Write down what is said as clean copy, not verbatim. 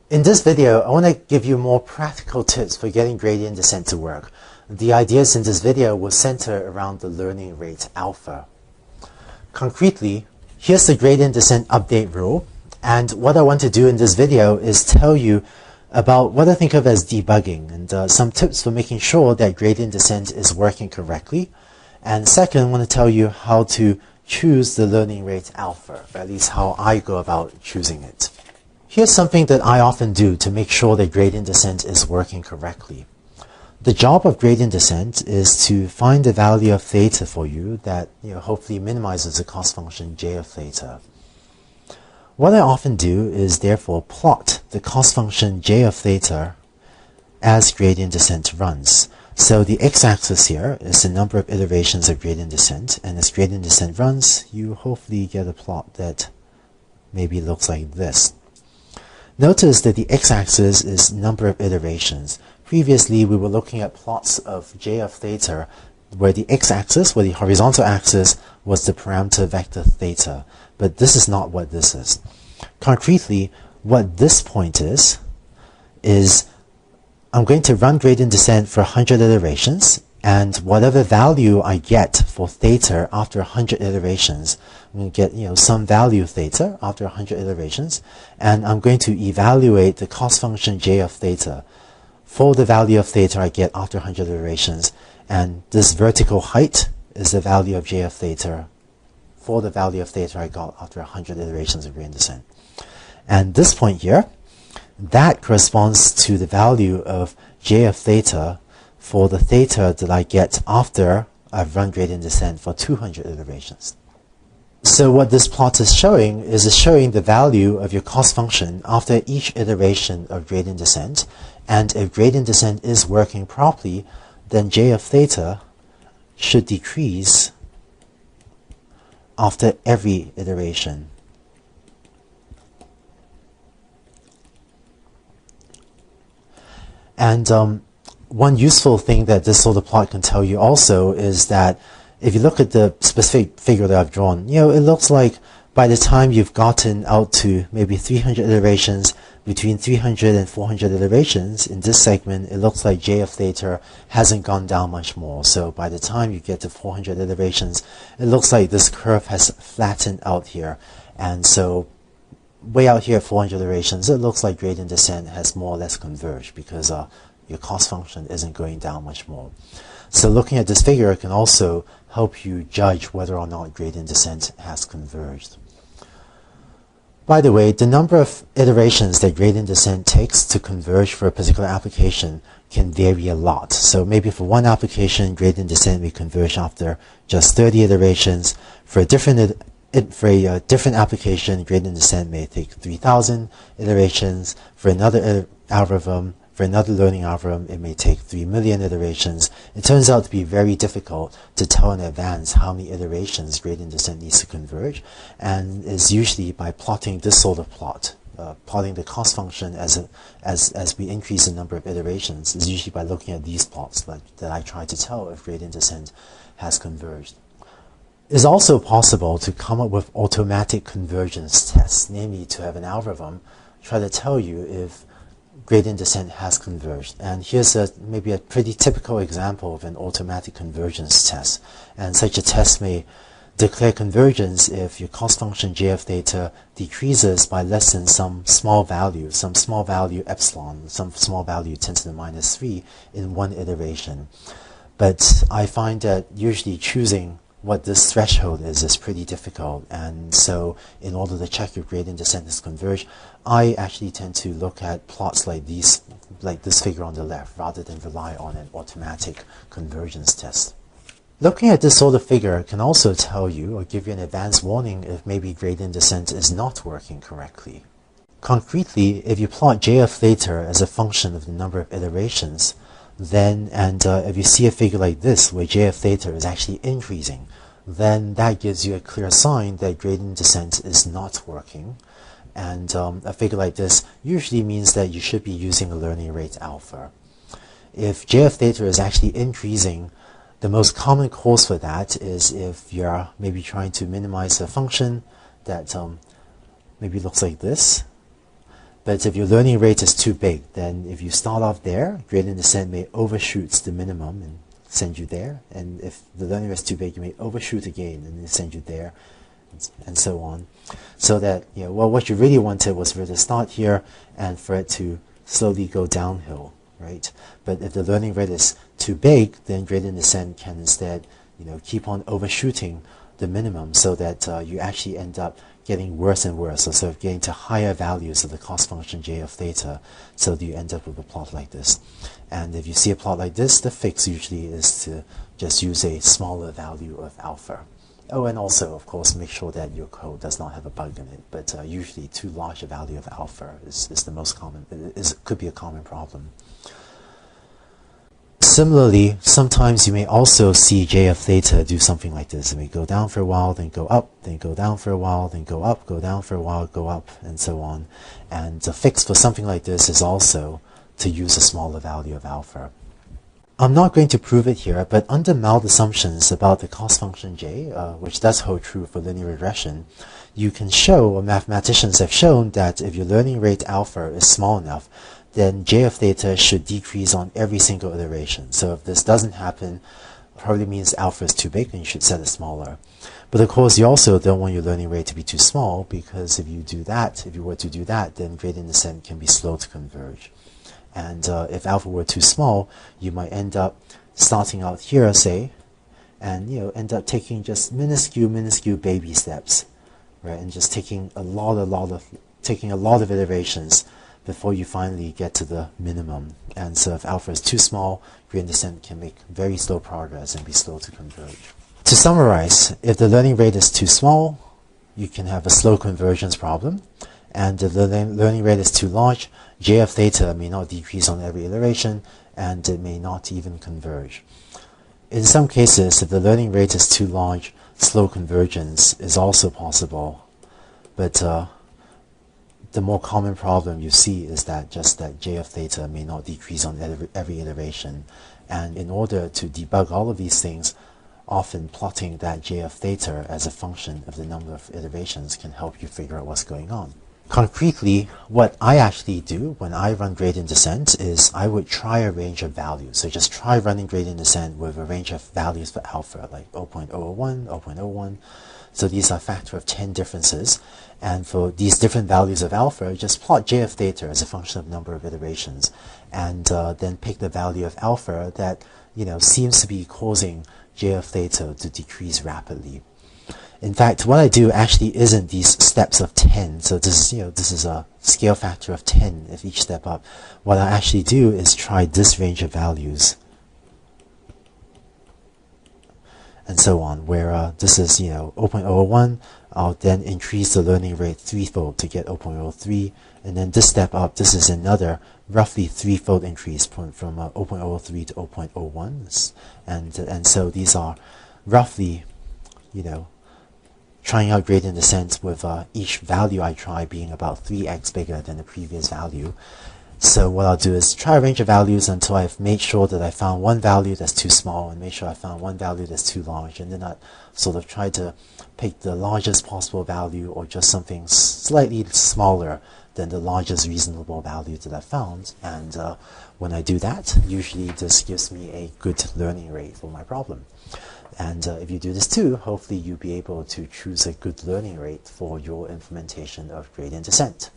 In this video, I want to give you more practical tips for getting gradient descent to work. The ideas in this video will center around the learning rate alpha. Concretely, here's the gradient descent update rule, and what I want to do in this video is tell you about what I think of as debugging and some tips for making sure that gradient descent is working correctly. And second, I want to tell you how to choose the learning rate alpha, or at least how I go about choosing it. Here's something that I often do to make sure that gradient descent is working correctly. The job of gradient descent is to find the value of theta for you that hopefully minimizes the cost function j of theta. What I often do is therefore plot the cost function j of theta as gradient descent runs. So the x-axis here is the number of iterations of gradient descent, and as gradient descent runs, you hopefully get a plot that maybe looks like this. Notice that the x-axis is number of iterations. Previously, we were looking at plots of j of theta where the x-axis, where the horizontal axis, was the parameter vector theta. But this is not what this is. Concretely, what this point is I'm going to run gradient descent for 100 iterations, and whatever value I get for theta after 100 iterations, I'm going to get some value theta after 100 iterations, and I'm going to evaluate the cost function j of theta for the value of theta I get after 100 iterations, and this vertical height is the value of j of theta for the value of theta I got after 100 iterations of gradient descent. And this point here, that corresponds to the value of j of theta for the theta that I get after I've run gradient descent for 200 iterations. So what this plot is showing the value of your cost function after each iteration of gradient descent, and if gradient descent is working properly, then j of theta should decrease after every iteration. And one useful thing that this sort of plot can tell you also is that if you look at the specific figure that I've drawn, it looks like by the time you've gotten out to maybe 300 iterations, between 300 and 400 iterations in this segment, it looks like j of theta hasn't gone down much more. So by the time you get to 400 iterations, it looks like this curve has flattened out here. And so way out here at 400 iterations, it looks like gradient descent has more or less converged because your cost function isn't going down much more. So looking at this figure can also help you judge whether or not gradient descent has converged. By the way, the number of iterations that gradient descent takes to converge for a particular application can vary a lot. So maybe for one application, gradient descent may converge after just 30 iterations. For a different application, gradient descent may take 3,000 iterations. For another algorithm, for another learning algorithm, it may take 3 million iterations. It turns out to be very difficult to tell in advance how many iterations gradient descent needs to converge, and is usually by plotting this sort of plot. Plotting the cost function as we increase the number of iterations is usually by looking at these plots that I try to tell if gradient descent has converged. It's also possible to come up with automatic convergence tests, namely to have an algorithm try to tell you if gradient descent has converged. And here's maybe a pretty typical example of an automatic convergence test. And such a test may declare convergence if your cost function j of theta decreases by less than some small value epsilon, some small value 10 to the minus 3 in one iteration. But I find that usually choosing what this threshold is pretty difficult, and so in order to check if gradient descent is converged, I actually tend to look at plots like these, like this figure on the left, rather than rely on an automatic convergence test. Looking at this sort of figure can also tell you or give you an advance warning if maybe gradient descent is not working correctly. Concretely, if you plot j of theta as a function of the number of iterations, then if you see a figure like this where j of theta is actually increasing, then that gives you a clear sign that gradient descent is not working. And a figure like this usually means that you should be using a learning rate alpha. If j of theta is actually increasing, the most common cause for that is if you're maybe trying to minimize a function that maybe looks like this. But if your learning rate is too big, then if you start off there, gradient descent may overshoot the minimum and send you there. And if the learning rate is too big, you may overshoot again and then send you there, and so on. So that, well, what you really wanted was for it to start here and for it to slowly go downhill, right? But if the learning rate is too big, then gradient descent can instead, keep on overshooting the minimum, so that you actually end up getting worse and worse, so sort of getting to higher values of the cost function j of theta, so that you end up with a plot like this. And if you see a plot like this, the fix usually is to just use a smaller value of alpha. Oh, and also, of course, make sure that your code does not have a bug in it, but usually too large a value of alpha is the most common, could be a common problem. Similarly, sometimes you may also see j of theta do something like this. It may go down for a while, then go up, then go down for a while, then go up, go down for a while, go up, and so on. And the fix for something like this is also to use a smaller value of alpha. I'm not going to prove it here, but under mild assumptions about the cost function j, which does hold true for linear regression, you can show, or mathematicians have shown, that if your learning rate alpha is small enough, then j of theta should decrease on every single iteration. So if this doesn't happen, it probably means alpha is too big and you should set it smaller. But of course, you also don't want your learning rate to be too small, because if you were to do that, then gradient descent can be slow to converge. And if alpha were too small, you might end up starting out here, say, and end up taking just minuscule baby steps, right? And just taking a lot of iterations before you finally get to the minimum. And so if alpha is too small, gradient descent can make very slow progress and be slow to converge. To summarize, if the learning rate is too small, you can have a slow convergence problem. And if the learning rate is too large, j of theta may not decrease on every iteration, and it may not even converge. In some cases, if the learning rate is too large, slow convergence is also possible. But the more common problem you see is that j of theta may not decrease on every iteration. And in order to debug all of these things, often plotting that j of theta as a function of the number of iterations can help you figure out what's going on. Concretely, what I actually do when I run gradient descent is I would try a range of values. So just try running gradient descent with a range of values for alpha, like 0.001, 0.01. So these are a factor of 10 differences. And for these different values of alpha, just plot j of theta as a function of number of iterations. And then pick the value of alpha that seems to be causing j of theta to decrease rapidly. In fact, what I do actually isn't these steps of 10. So this is a scale factor of 10 if each step up. What I actually do is try this range of values, and so on, where this is 0.01. I'll then increase the learning rate threefold to get 0.03, and then this step up, this is another roughly threefold increase from 0.03 to 0.01, and so these are roughly trying out gradient descent with each value I try being about 3x bigger than the previous value. So what I'll do is try a range of values until I've made sure that I found one value that's too small and make sure I found one value that's too large, and then I sort of try to pick the largest possible value or just something slightly smaller than the largest reasonable value that I found. And when I do that, usually this gives me a good learning rate for my problem. And if you do this too, hopefully you'll be able to choose a good learning rate for your implementation of gradient descent.